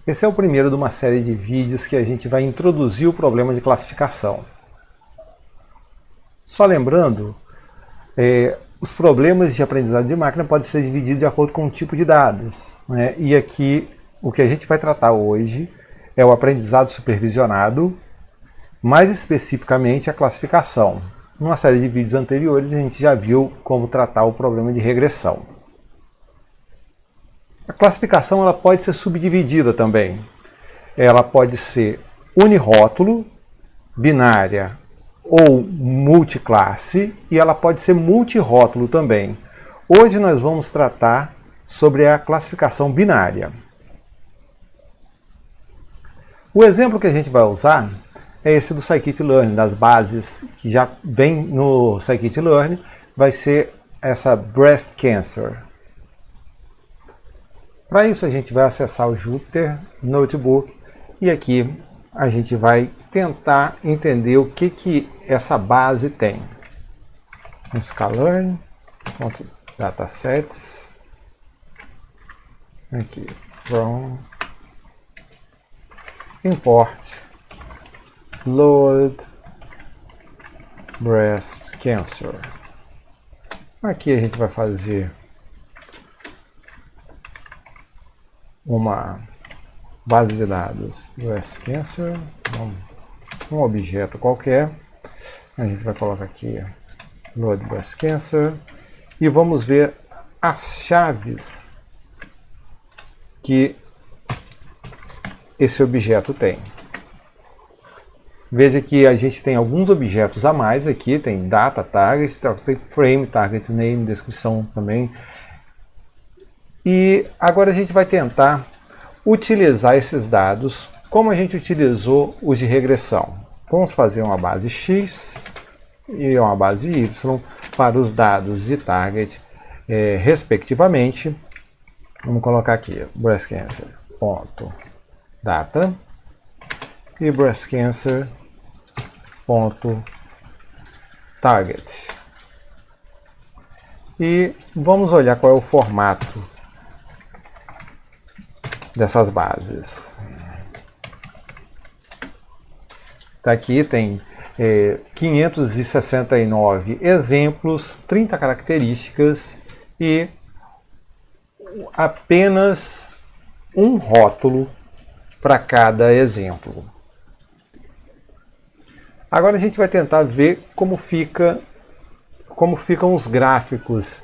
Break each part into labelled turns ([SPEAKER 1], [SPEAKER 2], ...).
[SPEAKER 1] Esse é o primeiro de uma série de vídeos que a gente vai introduzir o problema de classificação. Só lembrando, os problemas de aprendizado de máquina podem ser divididos de acordo com o tipo de dados, né? E aqui o que a gente vai tratar hoje é o aprendizado supervisionado, mais especificamente a classificação. Numa série de vídeos anteriores a gente já viu como tratar o problema de regressão. A classificação ela pode ser subdividida também. Ela pode ser unirótulo, binária ou multiclasse, e ela pode ser multirótulo também. Hoje nós vamos tratar sobre a classificação binária. O exemplo que a gente vai usar é esse do Scikit-Learn, das bases que já vem no Scikit-Learn, vai ser essa Breast Cancer. Para isso a gente vai acessar o Jupyter Notebook e aqui a gente vai tentar entender o que essa base tem. Scikit-Learn.datasets, aqui from import load breast cancer. Aqui a gente vai fazer uma base de dados breast cancer, um objeto qualquer. A gente vai colocar aqui load breast cancer e vamos ver as chaves que esse objeto tem. Veja que a gente tem alguns objetos a mais aqui, tem data, target, frame, target name, descrição também. E agora a gente vai tentar utilizar esses dados como a gente utilizou os de regressão. Vamos fazer uma base X e uma base Y para os dados de target, respectivamente. Vamos colocar aqui breast cancer.data e breast cancer.target. E vamos olhar qual é o formato dessas bases. Tá, aqui tem 569 exemplos, 30 características e apenas um rótulo para cada exemplo. Agora a gente vai tentar ver como ficam os gráficos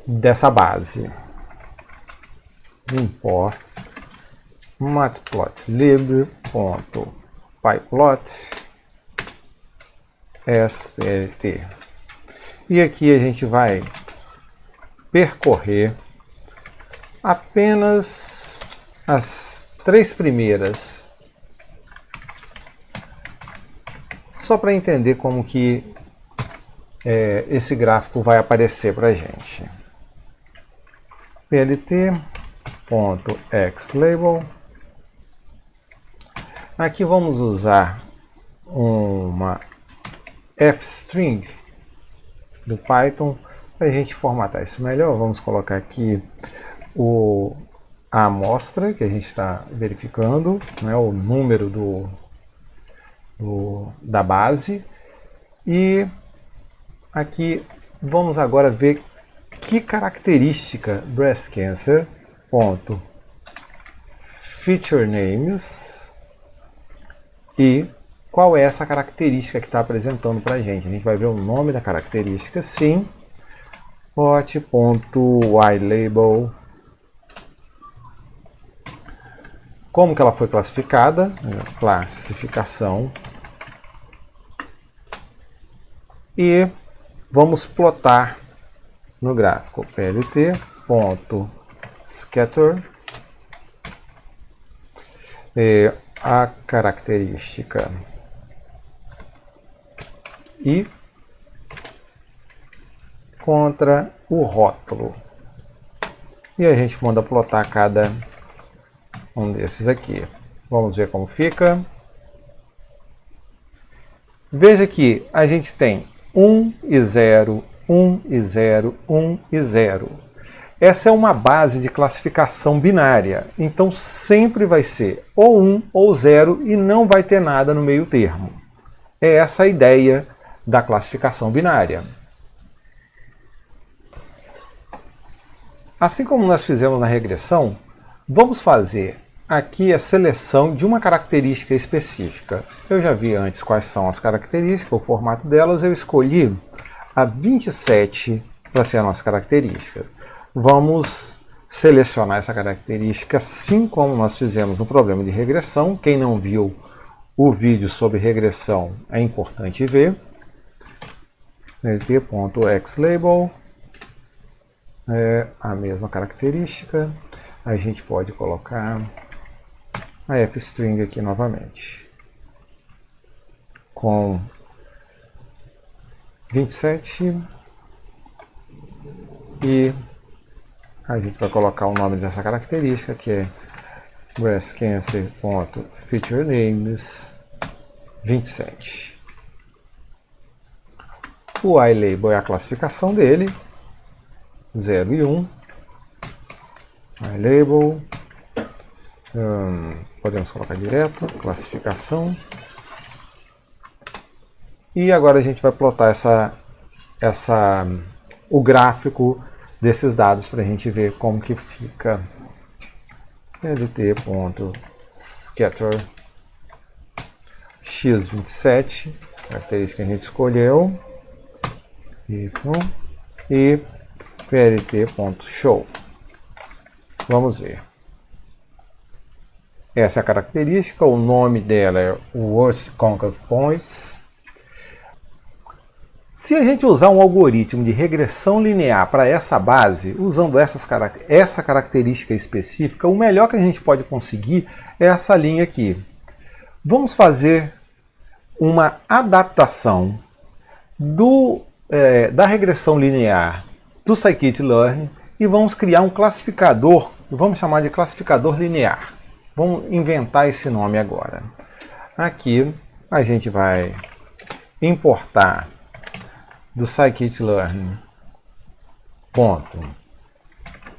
[SPEAKER 1] dessa base. Import matplotlib.pyplot splt. E aqui a gente vai percorrer apenas as 3 primeiras, só para entender como que esse gráfico vai aparecer para a gente. plt.xlabel. Aqui vamos usar uma fstring do Python para a gente formatar isso melhor. Vamos colocar aqui a amostra que a gente está verificando, né, o número da base. E aqui vamos agora ver que característica breast cancer feature names e qual é essa característica que está apresentando para a gente. A gente vai ver o nome da característica, sim, plot.ylabel, como que ela foi classificada, classificação, e vamos plotar no gráfico plt.scatter a característica e contra o rótulo. E a gente manda plotar cada um desses aqui. Vamos ver como fica. Veja que a gente tem 1 e 0, 1 e 0, 1 e 0. Essa é uma base de classificação binária, então sempre vai ser ou 1 ou 0 e não vai ter nada no meio termo. É essa a ideia da classificação binária. Assim como nós fizemos na regressão, vamos fazer aqui a seleção de uma característica específica. Eu já vi antes quais são as características, o formato delas, eu escolhi a 27 para ser a nossa característica. Vamos selecionar essa característica assim como nós fizemos no problema de regressão. Quem não viu o vídeo sobre regressão é importante ver. lt.xlabel é a mesma característica. A gente pode colocar a fstring aqui novamente com 27 e a gente vai colocar o nome dessa característica, que é breastcancer.featurenames 27. O ilabel é a classificação dele, 0 e 1. ilabel, podemos colocar direto, classificação. E agora a gente vai plotar o gráfico desses dados para a gente ver como que fica. lt.scatter x27, característica que a gente escolheu, e plt.show. Vamos ver. Essa é a característica, o nome dela é worst concave points. Se a gente usar um algoritmo de regressão linear para essa base, usando essa característica específica, o melhor que a gente pode conseguir é essa linha aqui. Vamos fazer uma adaptação da regressão linear do scikit-learn e vamos criar um classificador, vamos chamar de classificador linear. Vamos inventar esse nome agora. Aqui a gente vai importar do scikit-learn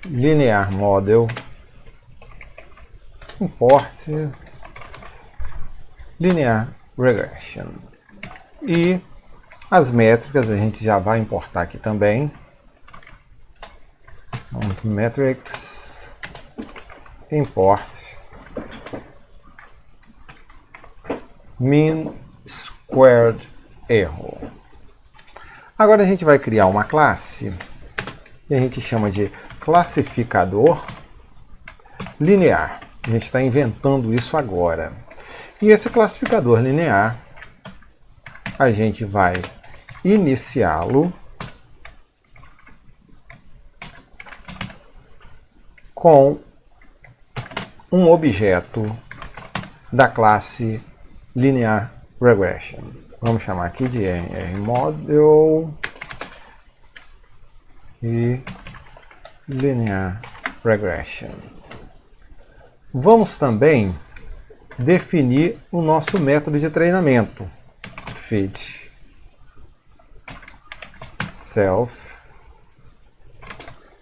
[SPEAKER 1] linear model, import linear regression, e as métricas a gente já vai importar aqui também. Metrics import mean squared error. Agora a gente vai criar uma classe que a gente chama de classificador linear. A gente está inventando isso agora. E esse classificador linear, a gente vai iniciá-lo com um objeto da classe linear regression. Vamos chamar aqui de model e linear regression. Vamos também definir o nosso método de treinamento, feed self,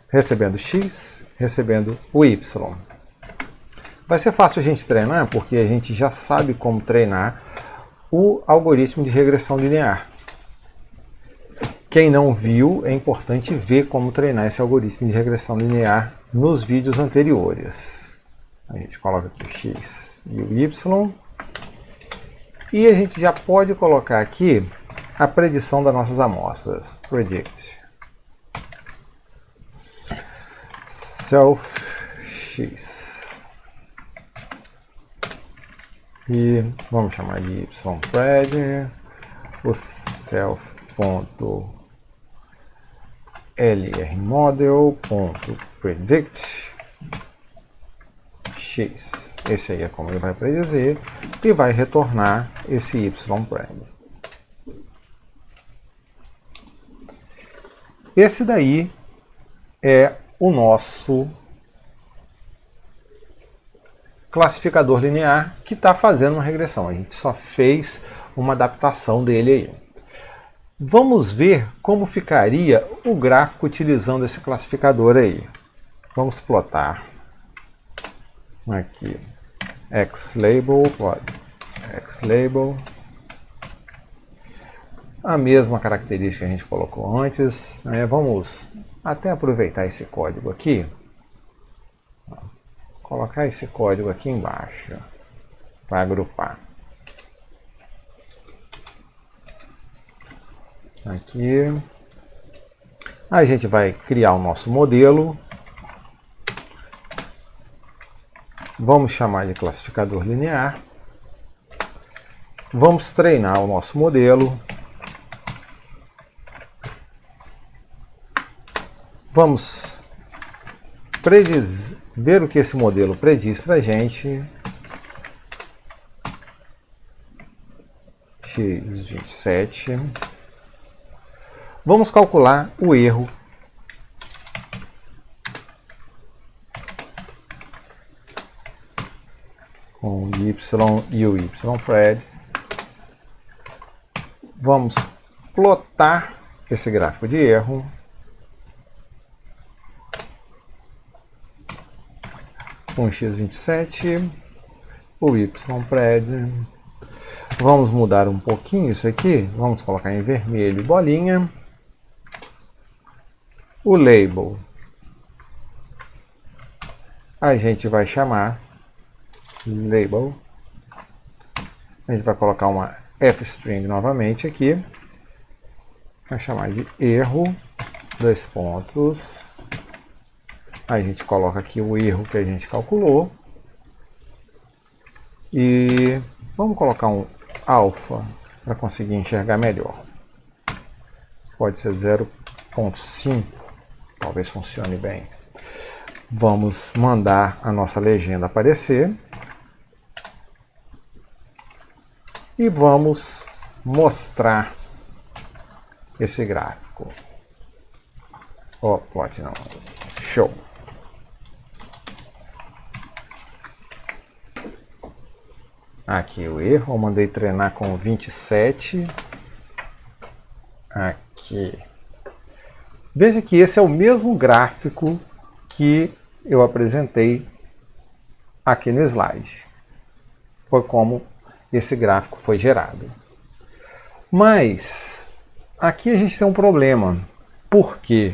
[SPEAKER 1] recebendo x, recebendo o y. Vai ser fácil a gente treinar porque a gente já sabe como treinar o algoritmo de regressão linear. Quem não viu, é importante ver como treinar esse algoritmo de regressão linear nos vídeos anteriores. A gente coloca aqui o x e o y. E a gente já pode colocar aqui a predição das nossas amostras. Predict self x. E vamos chamar de ypred, o self.lrmodel.predict x. Esse aí é como ele vai predizer e vai retornar esse ypred. Esse daí é o nosso classificador linear que está fazendo uma regressão. A gente só fez uma adaptação dele aí. Vamos ver como ficaria o gráfico utilizando esse classificador aí. Vamos plotar aqui xlabel, xlabel, a mesma característica que a gente colocou antes, né? Vamos até aproveitar esse código aqui, colocar esse código aqui embaixo para agrupar. Aqui a gente vai criar o nosso modelo. Vamos chamar de classificador linear. Vamos treinar o nosso modelo. Vamos ver o que esse modelo prediz para a gente. x27. Vamos calcular o erro com o y e o ypred. Vamos plotar esse gráfico de erro. Com o x27, o ypred. Vamos mudar um pouquinho isso aqui. Vamos colocar em vermelho bolinha. O label a gente vai chamar label. A gente vai colocar uma f-string novamente aqui. Vai chamar de erro, 2 pontos. A gente coloca aqui o erro que a gente calculou. E vamos colocar um alfa para conseguir enxergar melhor. Pode ser 0,5. Talvez funcione bem. Vamos mandar a nossa legenda aparecer. E vamos mostrar esse gráfico. Ó, plot não. Show. Aqui o erro. Eu mandei treinar com 27. Aqui. Veja que esse é o mesmo gráfico que eu apresentei aqui no slide. Foi como esse gráfico foi gerado. Mas aqui a gente tem um problema, porque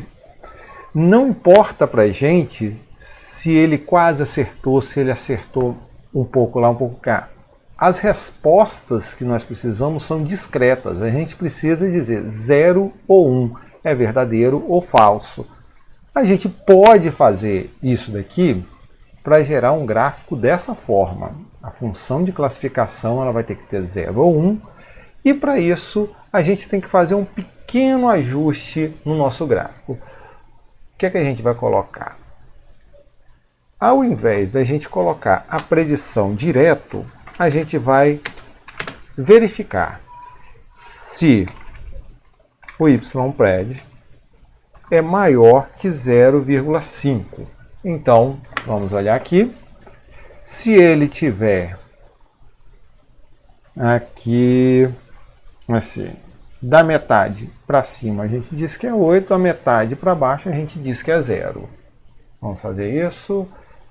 [SPEAKER 1] não importa para a gente se ele quase acertou, se ele acertou um pouco lá, um pouco cá. As respostas que nós precisamos são discretas. A gente precisa dizer 0 ou 1. É verdadeiro ou falso. A gente pode fazer isso daqui para gerar um gráfico dessa forma. A função de classificação ela vai ter que ter 0 ou 1. E para isso a gente tem que fazer um pequeno ajuste no nosso gráfico. O que é que a gente vai colocar? Ao invés da gente colocar a predição direto, a gente vai verificar se o ypred é maior que 0,5. Então, vamos olhar aqui. Se ele tiver aqui, assim, da metade para cima a gente diz que é 8, a metade para baixo a gente diz que é 0. Vamos fazer isso,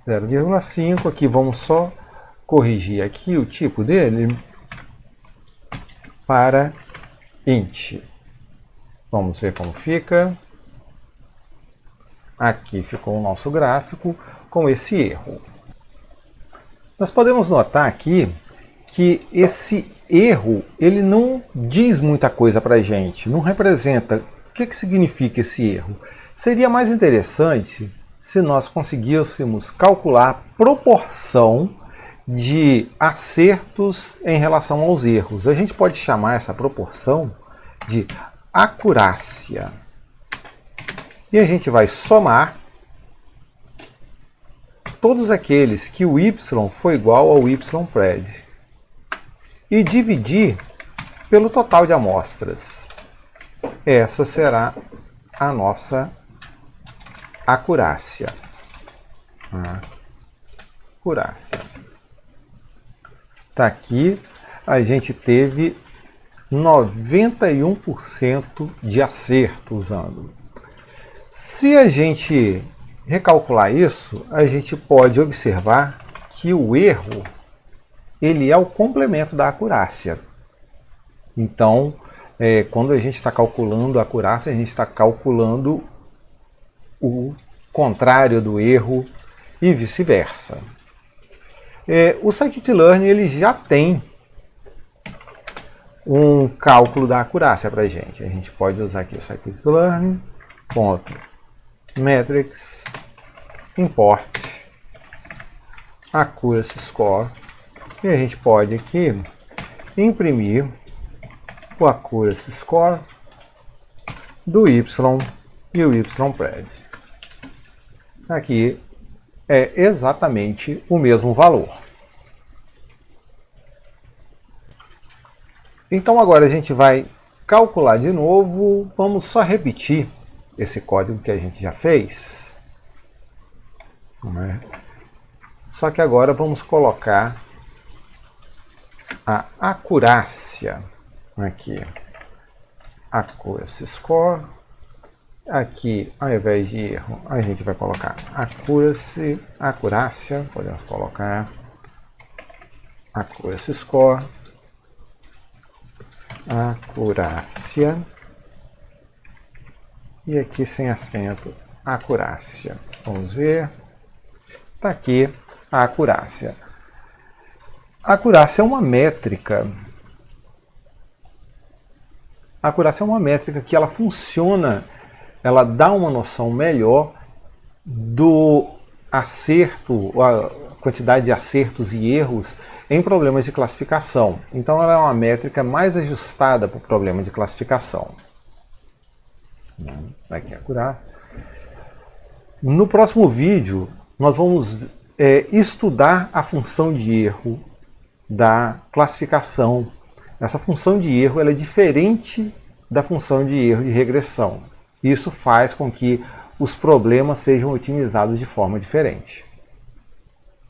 [SPEAKER 1] 0,5. Aqui vamos só corrigir aqui o tipo dele para int. Vamos ver como fica. Aqui ficou o nosso gráfico com esse erro. Nós podemos notar aqui que esse erro ele não diz muita coisa para a gente, não representa. O que significa esse erro? Seria mais interessante se nós conseguíssemos calcular a proporção de acertos em relação aos erros. A gente pode chamar essa proporção de acurácia. E a gente vai somar todos aqueles que o y foi igual ao ypred e dividir pelo total de amostras. Essa será a nossa acurácia. Acurácia. Tá aqui, a gente teve 91% de acerto usando. Se a gente recalcular isso, a gente pode observar que o erro ele é o complemento da acurácia. Então, quando a gente está calculando a acurácia, a gente está calculando o contrário do erro e vice-versa. O scikit-learn ele já tem um cálculo da acurácia para a gente pode usar aqui o scikit-learn, metrics, import, accuracy score, e a gente pode aqui imprimir o accuracy score do y e o ypred. Aqui é exatamente o mesmo valor. Então agora a gente vai calcular de novo, vamos só repetir esse código que a gente já fez. Só que agora vamos colocar a acurácia aqui. Accuracy score. Aqui, ao invés de erro, a gente vai colocar acurácia, podemos colocar accuracy score. Acurácia, e aqui sem acento, acurácia. Vamos ver, está aqui a acurácia. A acurácia é uma métrica. A acurácia é uma métrica que ela funciona, ela dá uma noção melhor do acerto, a quantidade de acertos e erros em problemas de classificação. Então ela é uma métrica mais ajustada para o problema de classificação. Aqui acurácia. No próximo vídeo nós vamos estudar a função de erro da classificação. Essa função de erro ela é diferente da função de erro de regressão. Isso faz com que os problemas sejam otimizados de forma diferente.